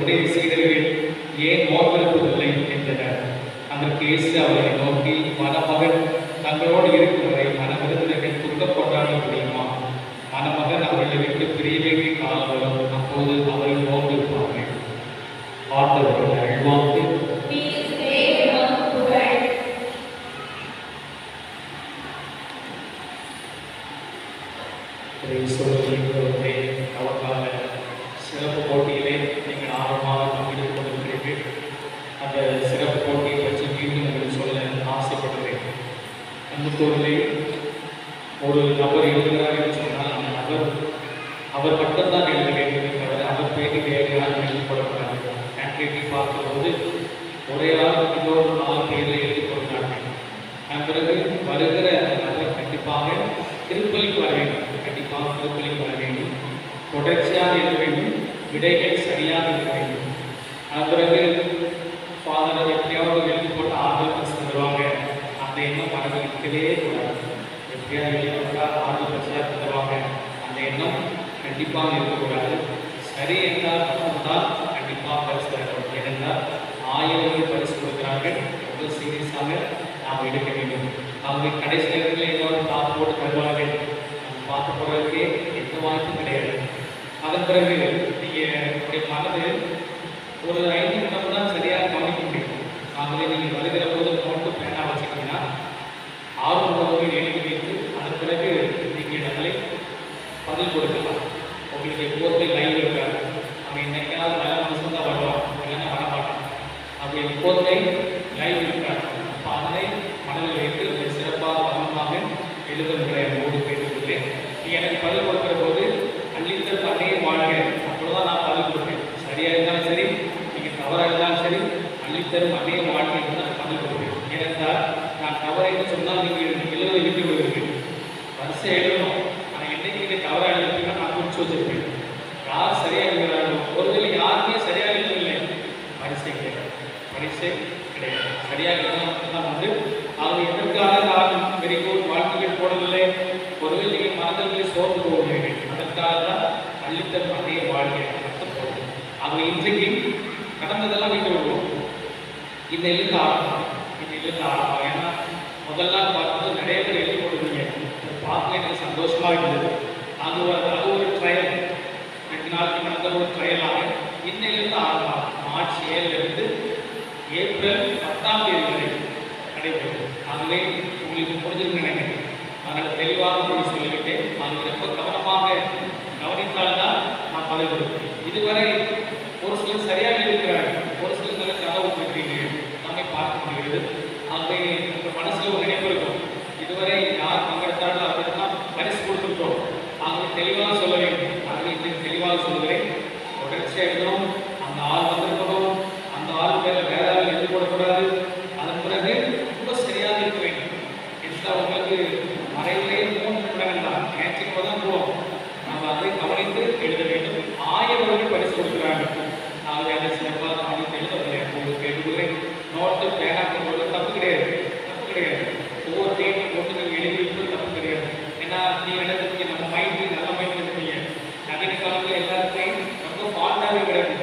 உடைய சீடர்கள் ஏன் நோன்பெடுப்பதில்லை என்றனர். அதற்கு இயேசு அவர்களை நோக்கி, மணமகன் தங்களோடு இருக்கும் வரை மணவிருந்தினர்கள் துக்கம் கொண்டாட முடியுமா? மணமகன் அவர்களை விட்டு பிரிய வேண்டிய காலம் வரும், அப்போது அவர்கள் நோன்பெடுப்பார்கள். ஆண்டவரின் அருள்வாக்கு. அவக்கால சிறப்பு போட்டியிலே நீங்கள் ஆர்வமாக பங்கெடுத்துக் கொண்டிருக்கிறீர்கள். அந்த சிறப்பு போட்டியை பற்றி மீண்டும் உங்களுக்கு சொல்ல ஆசைப்படுகிறேன். அந்த பொருளை ஒரு நபர் எழுதுகிறார் என்று சொன்னால் அந்த நபர் அவர் மட்டும்தான் எழுத வேண்டுமே தவிர அவர் பேட்டி வேறு யாரும் எழுதப்படக்கூடாது. ஹேண்ட்ரைட்டிங் பார்க்கும்போது ஒரே ஆள் இன்னொரு 4 பேரில் எழுதிக் கொள்கிறார்கள். அதன் பிறகு வருகிற நபர் கண்டிப்பாக திருப்பலிக்கு வர வேண்டும். கண்டிப்பாக திருப்பலிக்கு வர வேண்டும். தொடர்ச்சியாக இருக்க வேண்டும். விடைகள் சரியாக இருக்க வேண்டும். அதன் பிறகு ஃபாதர் எப்படியாவது எழுதி போட்டு ஆறுதல் பரிசு தருவாங்க. அந்த எண்ணம் மனதில் இருக்கவே கூடாது. எப்படியாவது எழுதி போட்டால் ஆறுதல் பரிசாக தருவாங்க. அந்த எண்ணம் கண்டிப்பாக இருக்கக்கூடாது. சரி என்றால் மட்டும்தான் கண்டிப்பாக பரிசு தரணும். ஏனென்றால் 1000 பரிசு கொடுக்கிறார்கள். ரொம்ப சீரியஸாக நாம் எடுக்க வேண்டும். அவங்க கடைசி நேரத்தில் ஏதாவது காப்பு போட்டு தருவார்கள். பார்த்து போகிறதுக்கே எந்த வாய்ப்பும் கிடையாது. அதன் பிறகு நீங்கள் மனது ஒரு 5 நிமிடம் தான் சரியாக கவனிக்க முடியும். ஆகவே நீங்கள் வருகிற போது நோட்டு பேனா வச்சுக்கிட்டீங்கன்னா 6 நிமிடங்கள் எழுதி வைத்து அதன் பிறகு நீங்கள் நம்மளை பதில் கொடுக்கலாம். உங்களுக்கு எப்போதுமே லைவ் இருக்காது. அவங்க என்னைக்காவது நல்ல மனசு தான் வருவாங்க, இல்லைன்னா வர மாட்டாங்க. அப்படி எப்போதுமே லைவ் இருக்காது. அப்போ அதனை மனதில் வைத்து சிறப்பாக கவனமாக எழுதுகிற போது கேட்டுக்கொள்கிறேன். நீங்கள் எனக்கு பதில் கொடுக்குற போது அள்ளித்தல் பண்ணே வாழ்க, அப்போதான் நான் பதில் கொடுப்பேன். சரியாக இருந்தாலும் சரி, நீங்கள் தவறாக இருந்தாலும் சரி, அள்ளித்தரும் அன்னைய வாழ்க்கைக்கு தான் பதில் கொடுப்பேன். ஏனென்றால் நான் தவறைன்னு சொன்னால் நீங்கள் எழுத விட்டு விடுவீர்கள். வரிசை எழுதணும். ஆனால் என்னைக்கு நீங்கள் தவறாக எழுதுறீங்கன்னா நான் குறித்து வச்சிருப்பேன். யார் சரியாக எழுதுகிறார்களோ, ஒருவேளை யாருமே சரியாக எழுதவில்லை, வரிசை கிடையாது. வரிசை கிடையாது. சரியாக எழுதலாம் மட்டும்தான் வந்து அவங்க எதற்காக நான் வெரி குட் வாழ்க்கைகள் போடவில்லை. ஒருவேளை நீங்கள் மனதில் சோர்ந்து போகிறீர்கள். அதற்காக தான் அள்ளித்தல் அன்னைய வாழ்க்கை மட்டும் போடுது. அவங்க இன்றைக்கு கடந்ததெல்லாம் விட்டு விடுவோம். இந்த எழுத்து ஆரம்பம், இந்த எழுத்து ஆரம்பம். ஏன்னா முதல்ல பார்க்கும்போது நிறைய பேர் எழுதி போடுவீங்க. பார்க்க எனக்கு சந்தோஷமாக இருந்தது. அது ஒரு ட்ரையல். 2 நாளுக்கு நடந்த ஒரு ட்ரையலாக இந்த எழுத்து ஆரம்பம். மார்ச் 7 ஏப்ரல் 10 வரை நடைபெறும். ஆகவே உங்களுக்கு புரிஞ்சுன்னு நினைக்கிறேன். அதனால் தெளிவாக போய் சொல்லிவிட்டேன். அது ரொம்ப கவனமாக கவனித்தால்தான் நான் பதில் கொடுப்பேன். இதுவரை ஒரு சிலர் சரியாக இருக்கிறார்கள், ஒரு சிலர் நல்ல கனவு இருக்கிறீர்கள், நம்மை பார்க்க முடிகிறது. ஆகவே உங்கள் மனசில் ஒரு நினைப்பு இருக்கும். இதுவரை யார் பங்கெடுத்தாலும் அவர்களுக்கு பரிசு கொடுத்துருக்கோம். ஆகவே தெளிவாக சொல்ல வேண்டும். ஆகவே இன்றைக்கு தெளிவாக சொல்கிறேன். தொடர்ச்சியாக எழுதணும். அந்த ஆள் வந்திருக்கணும். அந்த ஆள் பேர வேற ஆள் எழுதி போடக்கூடாது. அதன் பிறகு ரொம்ப சரியாக இருக்க வேண்டும். என்றால் உங்களுக்கு மறைவிலே 3 நிமிடங்கள் தான், நேற்றுக்கு தான் போவோம். நம்ம அதை கவனித்து எழுத வேண்டும். 1000 பரிசு கொடுக்குறாங்க. ஆகவே அதை சிறப்பாக கவனித்து எழுதவில்லை. உங்களுக்கு எழுதுகிறேன். நோட்டு பேனா போடுறது தப்பு கிடையாது, தப்பு கிடையாது. ஒவ்வொரு டேட்டும் போட்டு நீங்கள் எழுதி வைப்பது தப்பு கிடையாது. ஏன்னா நீங்கள் எழுதுறீங்க, நம்ம மைண்டு நல்ல மைண்ட் இருக்கீங்க. நவீன காலத்தில் எல்லாருக்குமே ரொம்ப ஃபால்ட்டாகவே கிடையாது.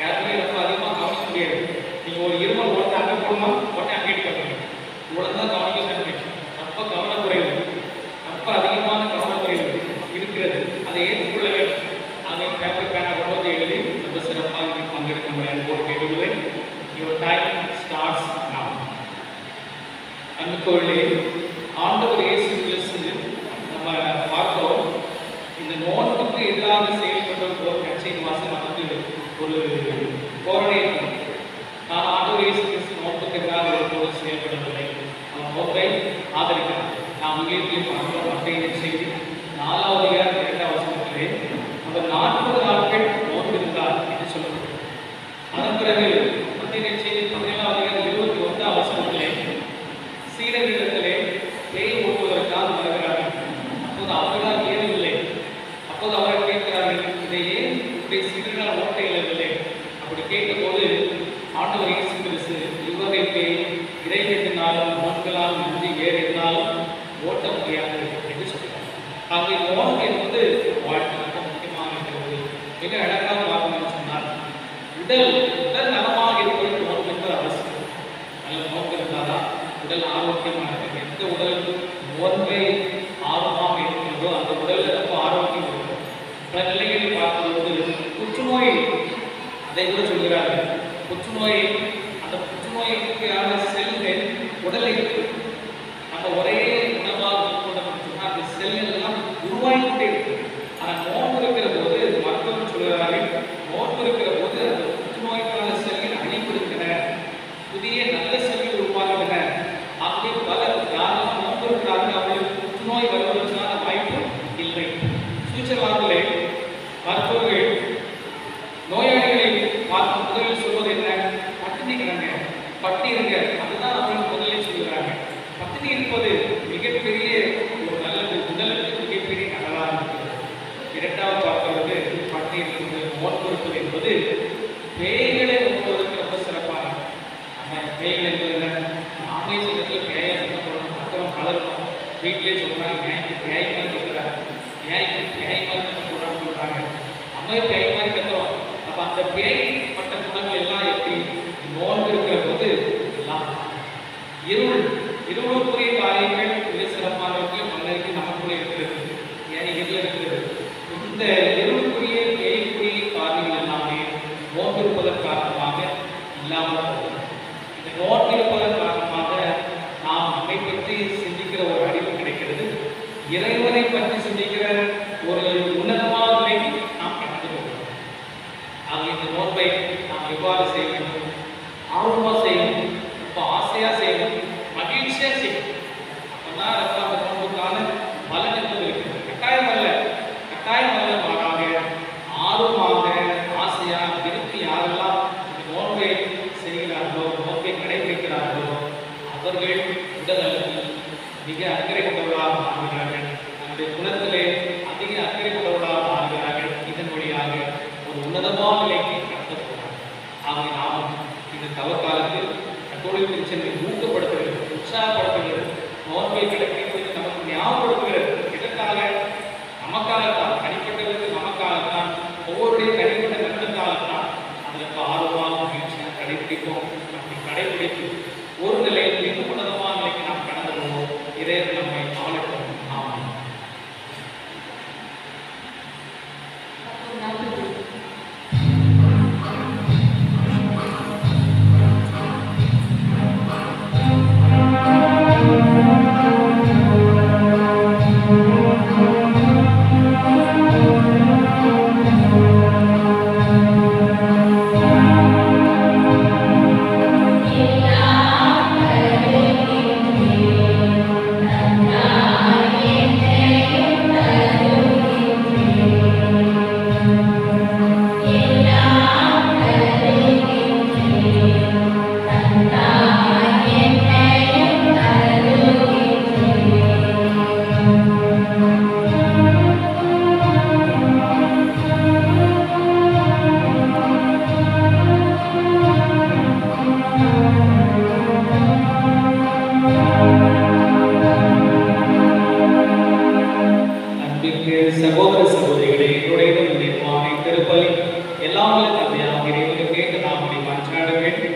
யாருமே ரொம்ப அதிகமாக கவனிக்க முடியாது. நீங்கள் ஒரு இருமல் உடனே அங்கே போடணும், உடனே அங்கே எடுக்கணும். இவ்வளோ தான் கவனிக்க வேண்டும். ரொம்ப கவனக்குறைவு, ரொம்ப அதிகமான கவனக்குறைவு இருக்கிறது. அதை ஏற்றுக்கொள்ள வேண்டும். அதை பேப்பர் பேனா கொண்டு எழுதி ரொம்ப சிறப்பாக பங்கெடுக்க முடியாது. ஒரு கேள்வி, யுவர் டைம் ஸ்டார்ட்ஸ் நவ். அன்புக்குள்ளே ஆண்டவர் இயேசு கிறிஸ்து நம்ம பார்த்தோம். இந்த நோன்புக்கு எதிராக செயல்பட்ட ஒரு கட்சியின் வாசல் நமக்கு ஒரு போராடி இருக்கும். நான் ஆண்டவர் இயேசு கிறிஸ்து நோன்புக்கு எதிராக ஒரு செயல்படவில்லை. நம்ம நோக்கை ஆதரிக்கிறார். நாம் இங்கே பார்க்கிறோம். மத்திய செய்தி 4வது அதிகாரம் 2வது வசனத்திலே அவர் 40 நாட்கள் நோன்பு இருந்தார் என்று சொல்லப்பட்டது. அதன் பிறகு மத்திய செய்தி 17வது அதிகாரம் 21வது வசனத்திலே சீடர்களிடத்திலே பேய் ஓட்டுவதற்காக வருகிறார்கள். அப்போது அவர்களால் ஏறவில்லை. அப்போது அவர்கள் கேட்கிறார்கள், இதை ஏன் உடைய சீடர்களால் ஓட்ட இயலவில்லை? அப்படி கேட்டபோது ஆண்டவர் இயேசு கிறிஸ்து இவ்வகை பேய் இறைவனாலும் நோன்களால் நன்றி வேறு இருந்தாலும் ஓட்ட முடியாது என்று சொல்கிறார். ஆகவே நோன்பு என்பது வாழ்க்கை ரொம்ப முக்கியமாக இருக்கிறது. மிக அழகாக பார்க்கணும்னு சொன்னால் உடல் உடல் நலமாக இருப்பது நோன்பு என்பது அவசியம். நல்ல நோன்பு இருந்தால்தான் உடல் ஆரோக்கியமாக இருக்கும். எந்த உடல் நோன்பை ஆர்வமாக இருக்கிறதோ அந்த உடலில் ரொம்ப ஆரோக்கியம் இருக்கும். பல நிலைகளில் பார்க்கும்போது புற்றுநோய் அதை கூட சொல்கிறார்கள். புற்றுநோய் அந்த புற்றுநோய்க்கான செல்கள் உடலை நம்ம ஒரே உணவாக சொன்னால் அந்த செல்கள் எல்லாம் உருவாகிக்கிட்டே இருக்கு. ஆனால் நோன்பு இருக்கிற போது மருத்துவம் சொல்கிறார்கள், நோன்பு இருக்கிற போது அந்த புற்றுநோய்க்கான செல்கள் அழிப்படுகின்றன, புதிய நல்ல செல்கள் உருவாகின்றன. ஆகவே பலர் யாரெல்லாம் நோன்பு இருக்கிறார்கள் அவர்களுக்கு புற்றுநோய் வருவதற்கான வாய்ப்பு இல்லை. சுவிட்சர்லாந்திலே மருத்துவர்கள் நோயாளிகளை பார்த்து முதலில் சொல்வது என்ன? பட்டினி கிடங்க, பட்டி இருங்க. அதுதான் அவர்கள் முதலில் சொல்கிறாங்க. பட்டினி இருப்பது மிகப்பெரிய ஒரு நல்லது, உடலுக்கு மிகப்பெரிய நல்லதாக இருக்கிறது. இரண்டாவது பார்க்கிறது பட்டினி இருப்பது, நோன்பு இருப்பது என்பது பேய்களை நோக்குவதற்கு ரொம்ப சிறப்பானது. நம்ம பேய்கள் என்பது என்ன? நாமே சிலத்தில் பேயை சொல்லணும், அப்புறம் கலரணும். வீட்டிலே சொல்றாங்க பேய் மாதிரி இருக்கிறாங்க, பேய் மாதிரி சொல்றாங்க சொல்றாங்க. நம்ம பேய் மாதிரி கத்துறோம். அப்ப அந்த பேய் பட்ட குணங்கள் எல்லாம் எப்படி நோன்பு இருக்கிற போது எல்லாம் இருளுக்குரிய காரியங்கள் மிக சிறப்பானவர்கள் மன்னருக்கு நமக்குள்ளே இருக்கிறது, ஏனைகள் இருக்கிறது. இந்த இருளுக்குரிய பேய்க்குரிய காரியங்கள் எல்லாமே நோன்பு இருப்பதன் காரணமாக இல்லாமல் போகும். இந்த நோன்பு இருப்பதன் காரணமாக நாம் நம்மை பற்றி சிந்திக்கிற ஒரு அறிவு கிடைக்கிறது. இறைவனை பற்றி சிந்திக்கிற ஒரு உன்னதமான நிலைக்கு நாம் கடந்து போகிறோம். ஆக இந்த நோன்பை நாம் எவ்வாறு செய்ய வேண்டும்? ஆர்வமாக செய்யணும், ரொம்ப ஆசையா செய்யணும், மகிழ்ச்சியா செய்யணும். அப்பதான் ரொம்ப அந்த நோன்புக்கான பலன் என்பது இருக்கிறது. கட்டாயம் அல்ல, மாறாக ஆர்வமாக ஆசையா விரும்பி யாரெல்லாம் இந்த நோன்பை செய்கிறார்களோ, நோன்பை கடைபிடிக்கிறார்களோ அவர்கள் உடல் அளவில் மிக அக்கறை கொண்டவர்களாக மாறுகிறார்கள். நம்முடைய குணத்திலே அதிக அக்கறை கொண்டவர்களாக மாறுகிறார்கள். இதன் வழியாக ஒரு உன்னதமான நிலைக்கு கடந்து போகிறார்கள். ஆகவே நாம் இந்த தவக்காலத்தில் கத்தோலிக்க திருச்சபை ஊக்கப்படுத்துகிறது, உற்சாகப்படுத்துகிறது, நோன்பை கடைபிடிப்பது நமக்கு ஞாபகப்படுத்துகிறது. இதற்காக நமக்காகத்தான், தனிப்பட்டவருக்கு நமக்காகத்தான், ஒவ்வொருடைய தனிப்பட்ட நன்மைக்காகத்தான். அதற்கு ஆர்வமாக மகிழ்ச்சியாக கடைபிடிப்போம். அப்படி கடைபிடித்து ஒரு நிலையில் மிக உன்னதமான நிலைக்கு நாம் கடந்து போவோம். இறைவன் நம்மை ஆளட்டும். ஆமாம். சகோதர சகோதரிகளே, என்னுடைய நிர்வாணை திருப்பலி எல்லாம் தந்தையாக இறைவனுக்கு கேட்டு நாம் மன்றாட வேண்டும்.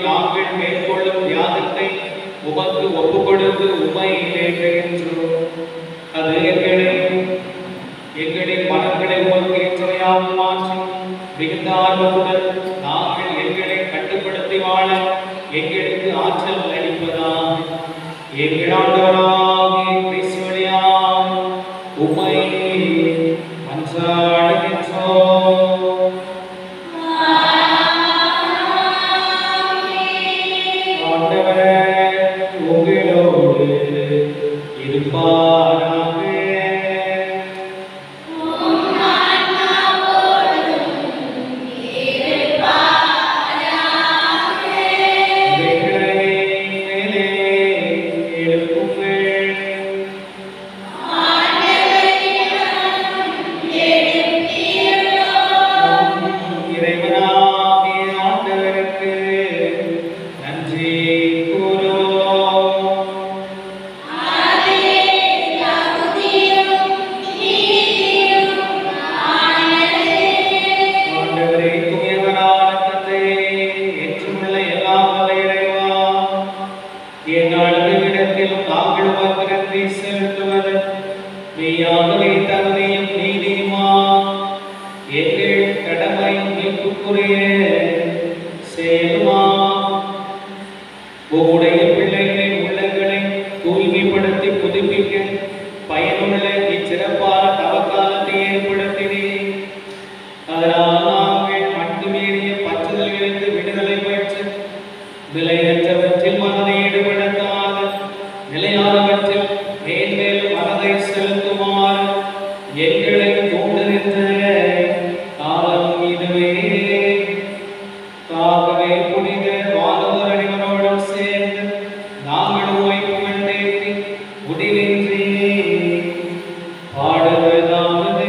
நாங்கள் மேற்கொள்ளும் தியாகத்தை உமக்கு ஒப்புக் கொடுத்து உமை ஏற்றுகின்றோம். அது எங்களின் மனங்களை உமக்கு ஏற்றவையாக மாற்றி மிகுந்த ஆர்வத்துடன் நாங்கள் எங்களை கட்டுப்படுத்தி வாழ எங்களுக்கு ஆற்றல் அளிப்பதாக எங்கள் ஆண்டவராகிய கிறிஸ்து வழியாக உம்மை மன்றாடுகின்றோம். ஆண்டவரே உங்களோடு இருப்பாராக. எழுப்புங்கள். எங்கள் கடமை மீட்புக்குரிய செயலுமா உம்முடைய பிள்ளைகளின் உள்ளங்களை தூய்மைப்படுத்தி புதுப்பிக்க பயனுள்ள இச்சிறப்பான தவக்காலத்தை ஏற்படுத்தினேன். அதனால் நாங்கள் மட்டுமேறிய பற்றுதல்களிலிருந்து விடுதலை பெற்று நிலையற்றவற்றில் மனதை ஈடுபடுத்தாத நிலையானவற்றில் மேன்மேலும் மனதை செலுத்துமாறு எங்களை தூண்டுகின்ற காலம் இதுவே. ஆகவே புனித வானவர் அனைவரோடும் சேர்ந்து நாங்கள் ஓய்வு கண்டேற்றி முடிவின்றி பாடுவதாவது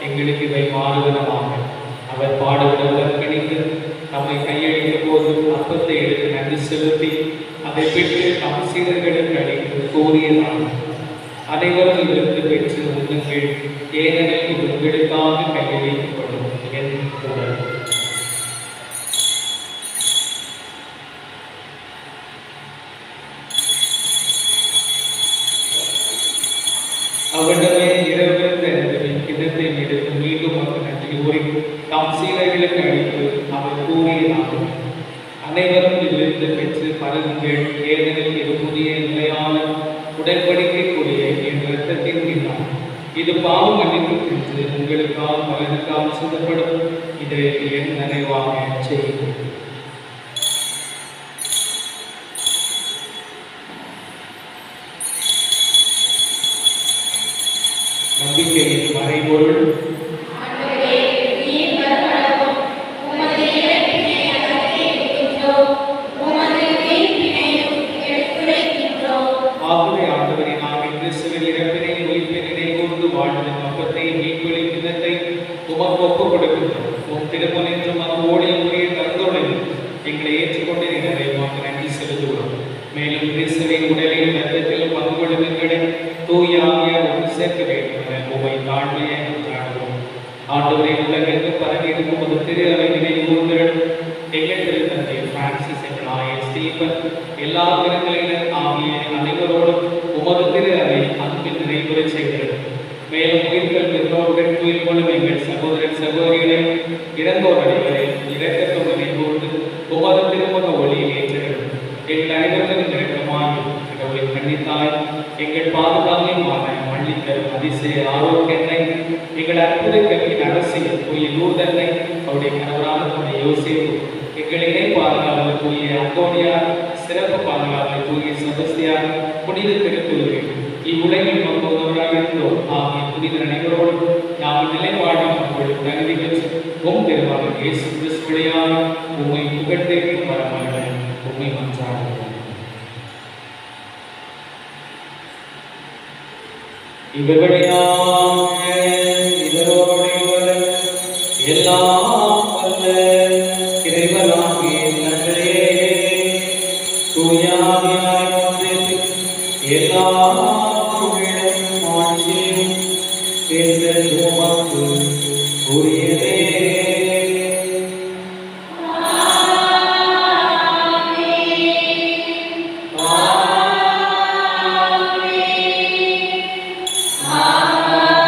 எங்களுக்கு இவை மாறுவனமாக. அவர் பாடுபடுவதற்கு கணித்து நம்மை கையளித்த போது அப்பத்தை எடுத்து நன்றி செலுத்தி அதை பெற்று நம் சீடர்களுக்கு அளித்து கூறியதாகும். அனைவரும் இதற்கு பெற்று உண்ணுங்கள், ஏனெனில் இது உங்களுக்காக கையளிக்கப்படும் என் உடல். அவரிடமே இரவிலிருந்து கிண்ணத்தை எடுத்து மீண்டும் அவர் நன்றி கூறி தாம் சீடர்களுக்கு அளித்து அவர் கூறியதாகும். அனைவரும் இதிலிருந்து பெற்று பருகுங்கள், ஏனெனில் இது புதிய நிலையான உடன்படிக்கைக்குரிய என் இரத்தத்தின் கிண்ணம். இது பாவ மன்னிப்பு என்று உங்களுக்காக பலருக்காக சிந்தப்படும். இதை என் நினைவாக செய்யுங்கள். நம்பிக்கையின் மறைபொருள் ஆகவே ஆண்டவரை நாங்கள் கிறிஸ்துவின் இறப்பினை உயிர்ப்பை நினைகூர்ந்து வாழ்வின் அப்பத்தை மீட்பளின் தினத்தை உமக்கு ஒப்புக் கொடுக்கின்றோம். உம் திருமணென்றும் அங்கோடி உரிய தந்தோடையும் எங்களை ஏற்றுக்கொண்டு நிறைவாக நன்றி செலுத்துகிறோம். மேலும் கிறிஸ்துவின் உடலில் இரத்தத்தில் பங்குகொள்ளும் எங்களை தூய ஆவியார் ஒன்று சேர்க்க வேண்டும் என உம்மை தாழ்மையை நாடுவோம். ஆண்டவரை உலகெங்கும் பரவி இருக்கும் ஒரு திரு அவை நினைவுகூர்ந்தல் எங்கள் திருத்தந்தை பிரான்சிஸ், எங்கள் ஆயர் ஸ்டீபன், எல்லா தினங்களிலும் ஆகிய அனைவரோடும் உமது திரு அவை அன்பின் நிறைவுரை செய்கிறது. மேலும் உயிர்கள் பெற்றோர்கள் துயில் கொள்ளும் எங்கள் சகோதரன் சகோதரிகளை இறந்தோர் அனைவரை இரக்கத்தோடு நினைவுகூர்ந்து உமது திருமுக ஒளியில் ஏற்றுகிறது. எங்கள் அனைவர்களும் இரக்கமாய் கடவுளின் கன்னித்தாய், எங்கள் பாதுகாமையுமான மன்னித்தரும் அதிசய ஆரோக்கியத்தை, எங்கள் அற்புத கல்வியின் அரசியல் தூய லூர்தன்னை, அவருடைய கணவரான தூய யோசேப்பு, எங்கள் இணை பாதுகாவலர் தூய அந்தோனியார், சிறப்பு பாதுகாவலர் தூய செபஸ்தியார், புனித திருத்துதர்கள், இவ்வுலகில் மொத்தவராக இருந்தோம் ஆகிய புனிதர் அனைவரோடும் நாம் நிலை வாழும் அப்பொழுது தகுதி பெற்று உம் திருமகன் இயேசு கிறிஸ்துவிடையாக உம்மை புகழ்ந்தேற்கும் வரமாக உம்மை மன்றாடுகிறோம். இவர் வழியாக இவரோடு இவர் எல்லாம் வல்ல இறைவனாகிய தந்தையே, தூய ஆவியாரைக் கொண்டு எல்லா புகழும் ஆட்சியும் என்றென்றும் உமக்கு உரியதே. Amen.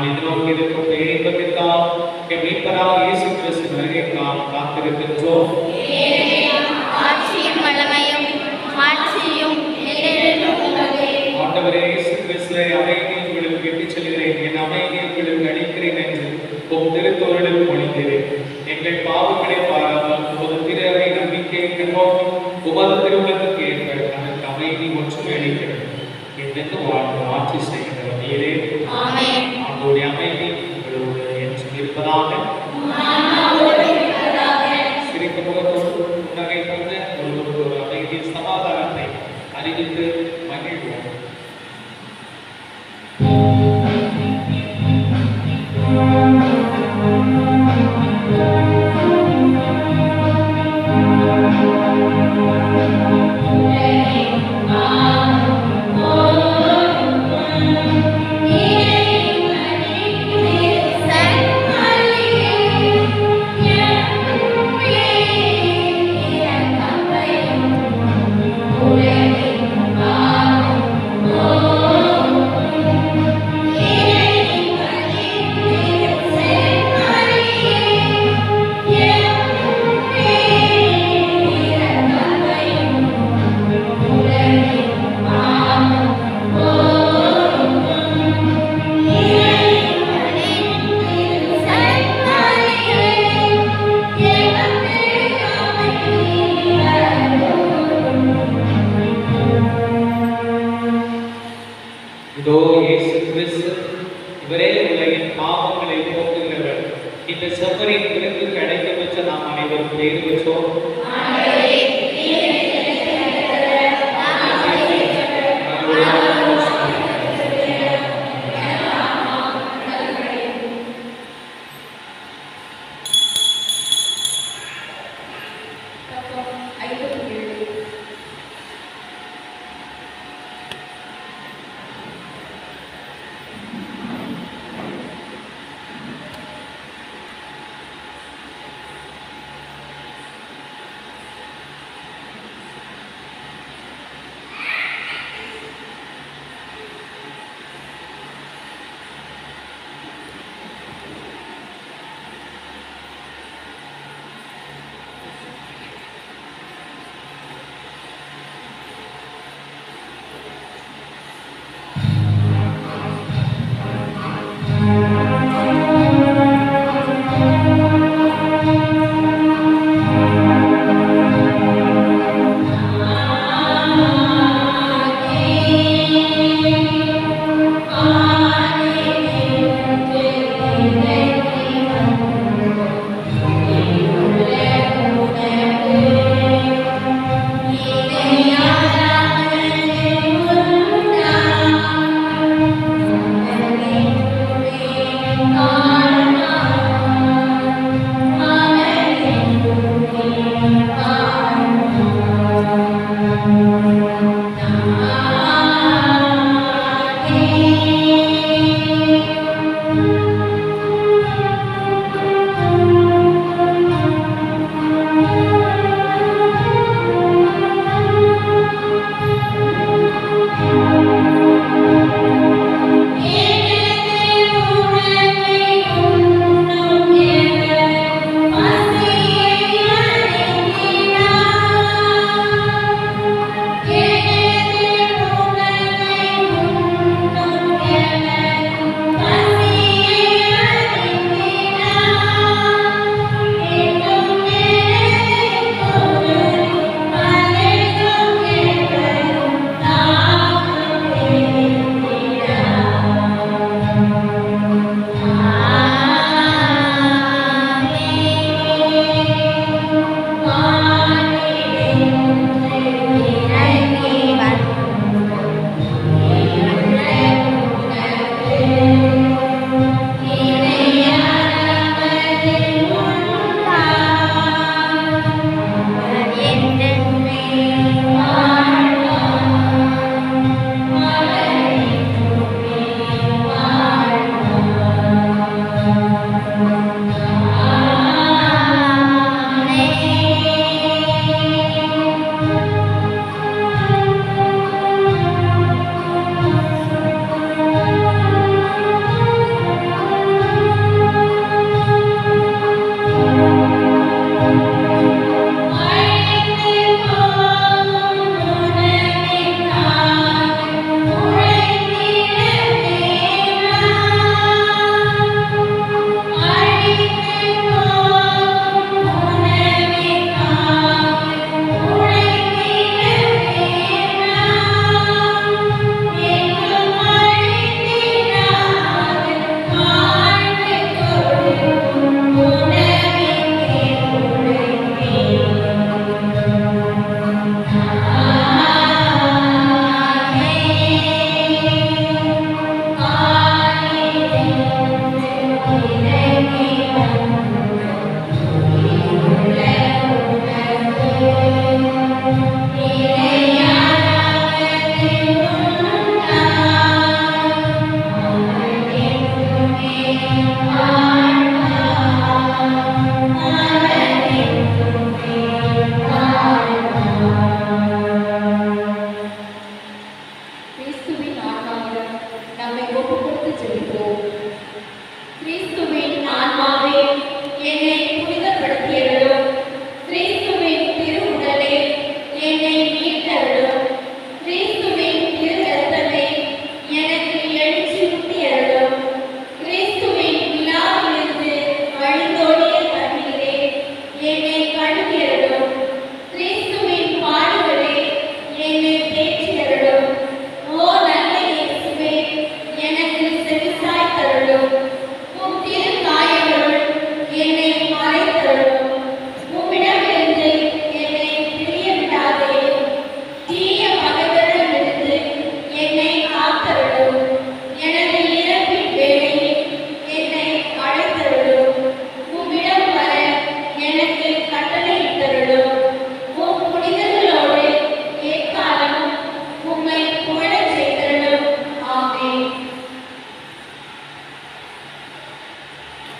நாம் எதிர்நோக்கி இருக்கும் இன்பத்திற்காக என் மீட்பராக இயேசு கிறிஸ்து வருகைக்காக காத்திருக்கின்றோம். ஆண்டவரே இயேசு கிறிஸ்துவை அமைதியை உங்களுக்கு விட்டுச் செல்கிறேன், என் அமைதியை உங்களுக்கு அளிக்கிறேன் என்று உம் திருத்தோரில் மொழிகிறேன். எங்கள் பாவங்களை பாராமல் உமது திரு நம்பிக்கையை கண்டோம். உமது திருவுலகத்துக்கு ஏற்ப அதற்கு அமைதி ஒற்றுமை அளிக்கிறது. என்றென்று வாழ்ந்து ஆட்சி செய்கிற நீரே. அவருடைய அமைதி உங்களோடு என்று இருப்பதாக. சிரிக்க முகத்தோடு புன்னகை கொண்ட ஒரு அமைதி சமாதானத்தை அறிவித்து மகிழ்வோம்.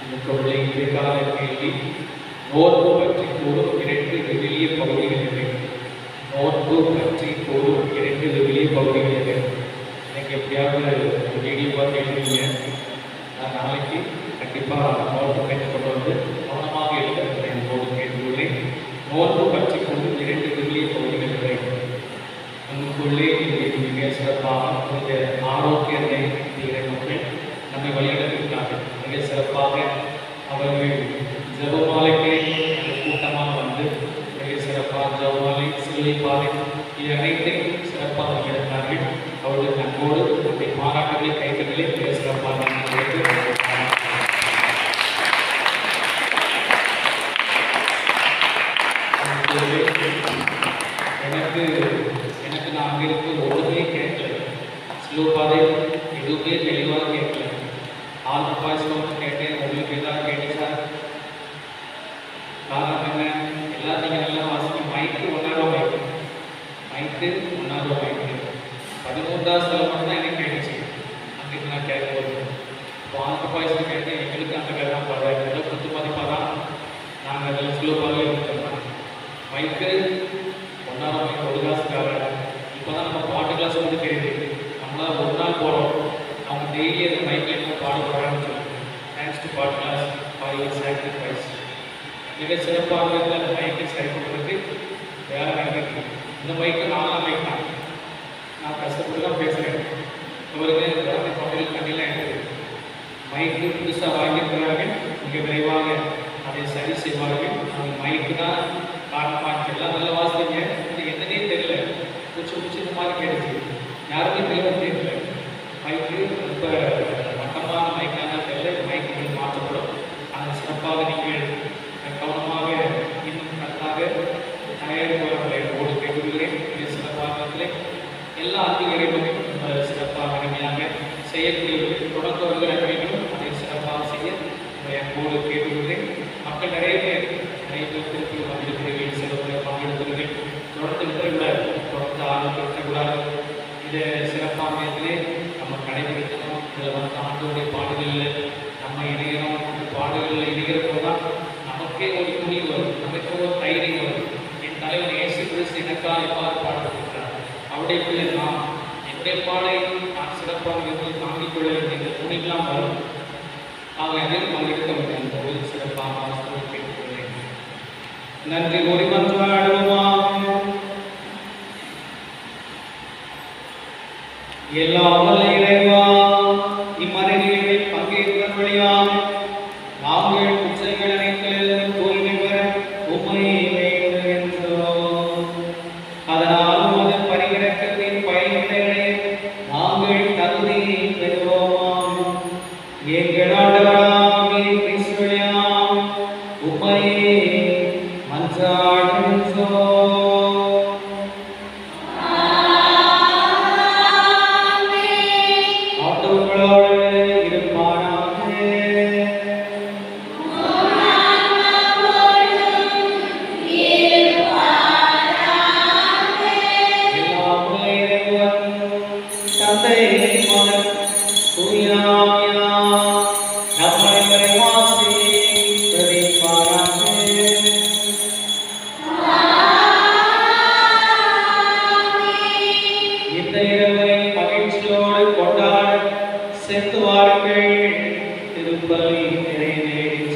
நமக்கு இன்றைக்கான கேள்வி, நோன்பு பற்றி கூறும் 2 விவிலிய பகுதிகள் எவை? நோன்பு பற்றி கூறும் 2 விவிலிய பகுதிகள் எவை? எனக்கு எப்படியாவது ஒரு வீடியோ பார்த்து எழுதுவீங்க. நான் நாளைக்கு கண்டிப்பாக நோன்பு பெற்று கொண்டு வந்து கவனமாக எழுத என்னோடு கேட்டுள்ளேன். நோன்பு பற்றி கூறும் 2 விவிலிய பகுதிகள் எவை? நமக்குள்ளே மிக சிறப்பாக இந்த ஆரோக்கியத்தை மக்கள் நம்மை வழிநடத்திருக்கிறார்கள். மிக சிறப்பாக அவர்கள் ஜெபமாலைக்கு கூட்டமாக வந்து மிக சிறப்பாக ஜெபமாலை, சிலுவை பாதை இது அனைத்தையும் சிறப்பாக எடுத்தார்கள். அவர்கள் நன்கோடு நம்முடைய பாராட்டுகளை கைத்தங்களை மிக சிறப்பாக எனக்கு நான் அங்கே இருக்கு ஒன்றுமே கேட்கல. சிலுவை பாதை எதுவுமே தெளிவாக கேட்கல. ஆல்ப பாய்ஸ்ல கேட்டேன், உங்களுக்கு ஏதாவது கேட்டுச்சா? காரணம் என்ன? எல்லாத்தையும் நல்லா வாசிக்க மைக்கு 1,000 மைக்கு 1,000 மைக்கு 13வது ஸ்தலம் மட்டும் தான் எனக்கு கேட்டுச்சு. அன்றைக்கு நான் கேட்கும்போது இப்போ ஆல்ப பாய்ஸ்ல கேட்டேன், எங்களுக்கு அந்த கதை தான் பாரு ஏதோ குத்து மதிப்பாக தான் நாங்கள் அதில் ஸ்லோவாகவே இருந்துருக்கோம். மைக்கு 1,000 மைக்கு ஒரு காசுக்காக இப்போ தான் நம்ம பாட்டு கிளாஸ் வந்து தெரியுது. நம்மளால் ஒரு நாள் போகிறோம், அவங்க டெய்லி அந்த மைக்கில் என்ன பாட போகிறாங்கன்னு சொல்லுவாங்க. Thanks to pat class for your sacrifice. மிக சிறப்பாக இருந்த அந்த மைக்கை சரிப்படுறது வேறு மைக்கு. இந்த மைக்கு 4 மைக் தான். நான் கஷ்டப்பட்டு தான் பேசுகிறேன். இவருக்கு குழந்தை பகுதியில் தண்ணிலாம் எடுக்குது. மைக்கு புதுசாக வாங்கியிருக்கிறார்கள். மிக விரைவாக அதை சரி செய்வார்கள். அந்த மைக்கு தான் காரணமாக எல்லாம் நல்லா வாசிங்க. இது என்னன்னே தெரியல, பூச்சி இந்த மாதிரி கேட்டுச்சு. யாருமே தெளிவாக தெரியல. மைக்கு ரொம்ப மட்டமான மைக்கான தெரியல. மைக்குகள் மாற்றப்படும். அந்த சிறப்பாக நீங்கள் கவனமாக இன்னும் நன்றாக தயாரிப்பவர்களை ஓடு கேட்டுள்ளேன். மிக சிறப்பாக எல்லா அதிகாரிகளும் சிறப்பாக அருமையாக செய்யக்கூடியவர்கள் தொடர்பவர்கள் அனைவரும் அதை சிறப்பாக செய்ய ஓடு கேட்டுள்ளேன். மக்கள் நிறைய பேர் திருப்பி வந்திருக்கிறீர்கள், சிறப்பாக பங்கெடுக்கிறீர்கள். தொடர்ந்து விட்டுக்கூடாது, தொடர்ந்து ஆரம்பிக்கக்கூடாது. இந்த சிறப்பாக நம்ம கடைபிடிக்கணும். இதில் வந்து ஆண்டோடைய பாடுகளில் நம்ம இணையணும். இந்த பாடுகளில் இணைகிறப்போ தான் நமக்கே ஒரு துணி வரும், நமக்கு ஒரு தைரியம் வரும். என் தலைவர் இயேசு கிறிஸ்து எனக்காக எவ்வாறு பாடுபட்டிருக்கிறார், அவருடைய பிள்ளை நான் என்னுடைய பாடை நான் சிறப்பாக இருந்து தாங்கிக் கொள்ள வேண்டிய இந்த துணிக்கெல்லாம் வரும். அவன் எதையும் பங்கெடுக்க முடியும். ஒரு சிறப்பாக கேட்டுக்கொள்கிறேன். நன்றி கூறி மன்றாடுவோமா. எல்லாம் இறைவா, இம்மறைகளில் பங்கேற்ற வழியாக நாங்கள் குற்றங்கள் அனைத்திலிருந்து தூய்மை பெற உம்மை வேண்டுகின்றோம். அதனால் உமது பரிகிரக்கத்தின் பயன்களை நாங்கள் தகுதி பெறுவோம். எங்கள் ஆண்டவராகிய கிறிஸ்து வழியாக உம்மை மன்றாடுகின்றோம். கொண்டாட சென்று வாருங்கள். திருப்பலி நிறைவேறும்.